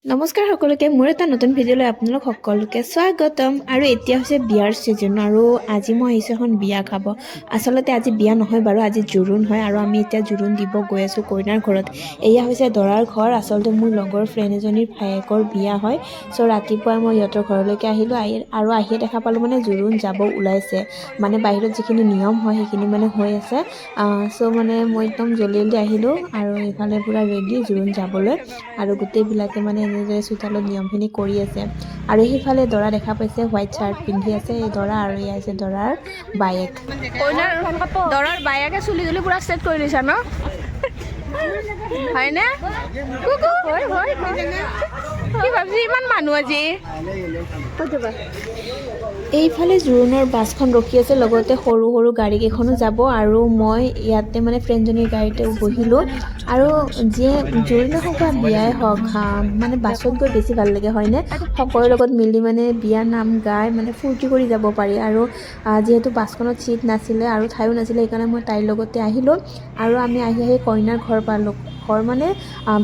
নমস্কাৰ সকলোকে মোৰ এটা নতুন ভিডিঅ'লৈ আপোনালোক সকলোকে স্বাগতম আৰু এতিয়া হৈছে বিয়াৰ সিজন আৰু আজি মই আহিছোঁ এখন বিয়া খাব আচলতে আজি বিয়া নহয় বাৰু আজি জোৰোণ হয় আৰু আমি এতিয়া জোৰোণ দিব গৈ আছো কইনাৰ ঘৰত এয়া হৈছে দৰাৰ ঘৰ আচলতে মোৰ লগৰ ফ্ৰেণ্ড এজনীৰ ভায়েকৰ বিয়া হয় সো ৰাতিপুৱা মই ইহঁতৰ ঘৰলৈকে আহিলোঁ আৰু আহিয়ে দেখা পালোঁ মানে জোৰোণ যাব ওলাইছে মানে বাহিৰত যিখিনি নিয়ম হয় সেইখিনি মানে হৈ আছে সো মানে মই একদম জলদি আহিলোঁ আৰু এইফালে পুৰা ৰেডি জোৰোণ যাবলৈ আৰু গোটেইবিলাকে মানে এনেদৰে চোতালত নিয়মখিনি কৰি আছে আৰু সেইফালে দৰা দেখা পাইছে হোৱাইট চাৰ্ট পিন্ধি আছে এই দৰা আৰু এয়া আছে দৰাৰ বায়েক দৰাৰ বায়েকে চুলি তুলি পুৰা ষ্টেট কৰি দিছা ন হয়নে কি ভাবছি ইমান মানুহ আজি এইফালে জোৰোণৰ বাছখন ৰখি আছে লগতে সৰু সৰু গাড়ী কেইখনো যাব আৰু মই ইয়াতে মানে ফ্ৰেণ্ডজনীৰ গাড়ীতে বহিলোঁ আৰু যিয়ে জোৰোণে হওক বা বিয়াই হওক মানে বাছত গৈ বেছি ভাল লাগে হয়নে সকলোৰে লগত মিলি মানে বিয়া নাম গাই মানে ফূৰ্তি কৰি যাব পাৰি আৰু যিহেতু বাছখনত ছিট নাছিলে আৰু ঠাইও নাছিলে সেইকাৰণে মই তাইৰ লগতে আহিলোঁ আৰু আমি আহি কইনাৰ ঘৰ পালোঁ ঘৰ মানে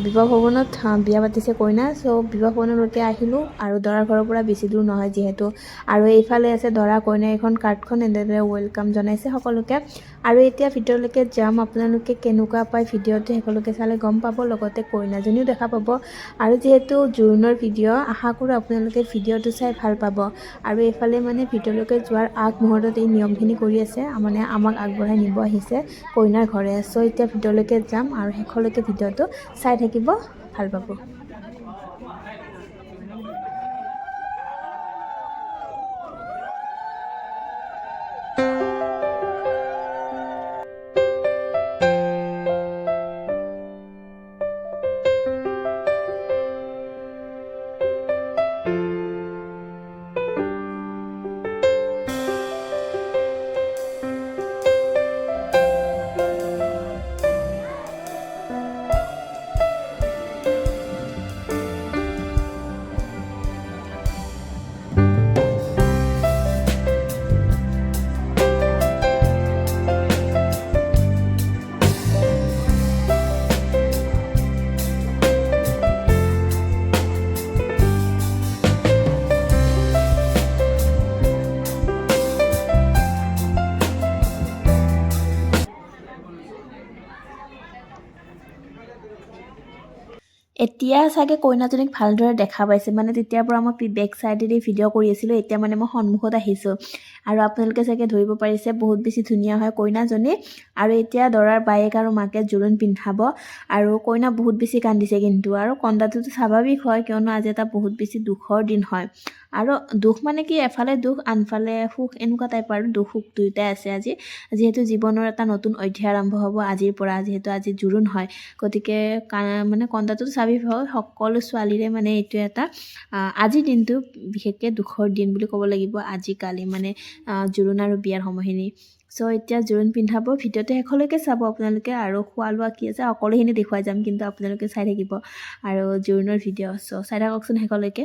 বিবাহ ভৱনত বিয়া পাতিছে কইনা চ' বিবাহ ভৱনলৈকে আহিলোঁ আৰু দৰাৰ ঘৰৰ পৰা বেছি দূৰ নহয় যিহেতু আৰু এইফালে আছে দৰা কইনা এখন কাৰ্ডখন এনেদৰে ৱেলকাম জনাইছে সকলোকে আৰু এতিয়া ভিতৰলৈকে যাম আপোনালোকে কেনেকুৱা পায় ভিডিঅ'টো সকলোকে চালে গম পাব লগতে কইনাজনীও দেখা পাব আৰু যিহেতু জোৰোণৰ ভিডিঅ' আশা কৰোঁ আপোনালোকে ভিডিঅ'টো চাই ভাল পাব আৰু এইফালে মানে ভিতৰলৈকে যোৱাৰ আগমুহূৰ্তত এই নিয়মখিনি কৰি আছে মানে আমাক আগবঢ়াই নিব আহিছে কইনাৰ ঘৰে চ' এতিয়া ভিতৰলৈকে যাম আৰু শেষলৈকে ভিডিঅ'টো চাই থাকিব ভাল পাব এতিয়া চাগে কইনাজনীক ভালদৰে দেখা পাইছে মানে তেতিয়াৰ পৰা মই বেক চাইডেদি ভিডিঅ' কৰি আছিলোঁ এতিয়া মানে মই সন্মুখত আহিছোঁ আৰু আপোনালোকে চাগে ধৰিব পাৰিছে বহুত বেছি ধুনীয়া হয় কইনাজনী আৰু এতিয়া দৰাৰ বায়েক আৰু মাকে জোৰোণ পিন্ধাব আৰু কইনা বহুত বেছি কান্দিছে কিন্তু আৰু কন্দাটোতো স্বাভাৱিক হয় কিয়নো আজি এটা বহুত বেছি দুখৰ দিন হয় আৰু দুখ মানে কি এফালে দুখ আনফালে সুখ এনেকুৱা টাইপ আৰু দুখ সুখ দুয়োটাই আছে আজি যিহেতু জীৱনৰ এটা নতুন অধ্যায় আৰম্ভ হ'ব আজিৰ পৰা যিহেতু আজি জোৰোণ হয় গতিকে মানে কন্দাটোতো স্বাভাৱিক হয় সকলো ছোৱালীৰে মানে এইটো এটা আজিৰ দিনটো বিশেষকৈ দুখৰ দিন বুলি ক'ব লাগিব আজিকালি মানে জোৰোণ আৰু বিয়াৰ সময়খিনি চ' এতিয়া জোৰোণ পিন্ধাব ভিডিঅ'টো শেষলৈকে চাব আপোনালোকে আৰু খোৱা লোৱা কি আছে সকলোখিনি দেখুৱাই যাম কিন্তু আপোনালোকে চাই থাকিব আৰু জোৰোণৰ ভিডিঅ' চ' চাই থাককচোন শেষলৈকে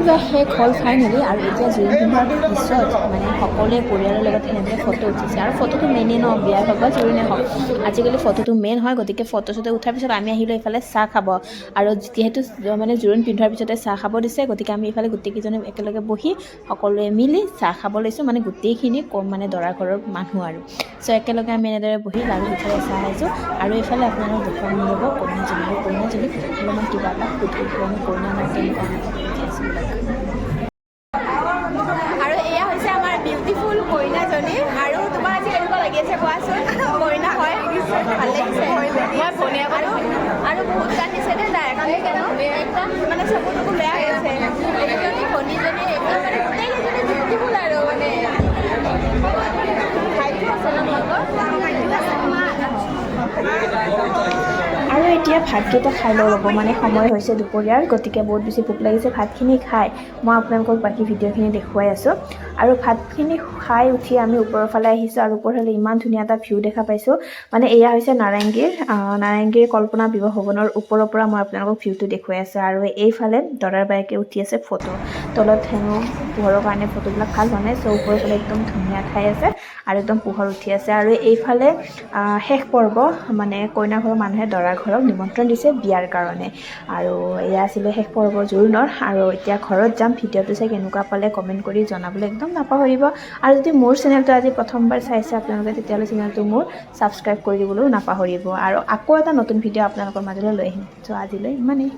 পূজা শেষ হ'ল ফাইনেলি আৰু এতিয়া জোৰোণ পিন্ধাৰ পিছত মানে সকলোৱে পৰিয়ালৰ লগত সেনেদৰে ফটো উঠিছে আৰু ফটোটো মেইনেই ন বিয়াই হওক বা জোৰোণেই হওক আজিকালি ফটোটো মেইন হয় গতিকে ফটো চটো উঠাৰ পিছত আমি আহিলোঁ এইফালে চাহ খাব আৰু যিহেতু মানে জোৰোণ পিন্ধাৰ পিছতে চাহ খাব দিছে গতিকে আমি এইফালে গোটেইকেইজনে একেলগে বহি সকলোৱে মিলি চাহ খাব লৈছোঁ মানে গোটেইখিনি মানে দৰা ঘৰৰ মানুহ আৰু চ' একেলগে আমি এনেদৰে বহি লাৰু পিঠাৰে চাহ খাইছোঁ আৰু এইফালে আপোনালোক দেখুৱাব মিলিব কইনাজনী আৰু কইনাজনীক অলপমান কিবা এটা সুধিব মানে কইনা আমাৰ কেনেকুৱা আৰু এয়া হৈছে আমাৰ বিউটিফুল কইনাজনী আৰু তোমাৰ আজি কেনেকুৱা লাগি আছে কোৱাচোন কইনা হয় ভাল লাগিছে মই ভনীয়া আৰু বহুত কান্দিছে দেই তাই একদম মানে চকুটো বেয়া হৈ আছে এজনী ভনীজনী একদম মানে গোটেইকেইজনী বিউটিফুল আৰু মানে ভাইটো আছে ন আৰু এতিয়া ভাতকেইটা খাই লওঁ ৰ'ব মানে সময় হৈছে দুপৰীয়াৰ গতিকে বহুত বেছি ভোক লাগিছে ভাতখিনি খাই মই আপোনালোকক বাকী ভিডিঅ'খিনি দেখুৱাই আছোঁ আৰু ভাতখিনি খাই উঠি আমি ওপৰৰ ফালে আহিছোঁ আৰু ওপৰৰ ফালে ইমান ধুনীয়া এটা ভিউ দেখা পাইছোঁ মানে এয়া হৈছে নাৰেংগীৰ কল্পনা বিবাহ ভৱনৰ ওপৰৰ পৰা মই আপোনালোকক ভিউটো দেখুৱাই আছোঁ আৰু এইফালে দৰাৰ বায়েকে উঠি আছে ফটো তলত হেনো পোহৰৰ কাৰণে ফটোবিলাক ভাল হোৱা নাই চ' ওপৰৰ ফালে একদম ধুনীয়া ঠাই আছে আৰু একদম পোহৰ উঠি আছে আৰু এইফালে শেষ পৰ্ব মানে কইনা ঘৰৰ মানুহে দৰা ঘৰক নিমন্ত্ৰণ দিছে বিয়াৰ কাৰণে আৰু এয়া আছিলে শেষ পৰ্ব জোৰোণৰ আৰু এতিয়া ঘৰত যাম ভিডিঅ'টো চাই কেনেকুৱা পালে কমেণ্ট কৰি জনাবলৈ একদম নাপাহৰিব আৰু যদি মোৰ চেনেলটো আজি প্ৰথমবাৰ চাইছে আপোনালোকে তেতিয়াহ'লে চেনেলটো মোৰ ছাবস্ক্ৰাইব কৰি দিবলৈও নাপাহৰিব আৰু আকৌ এটা নতুন ভিডিঅ' আপোনালোকৰ মাজলৈ লৈ আহিম চ' আজিলৈ ইমানেই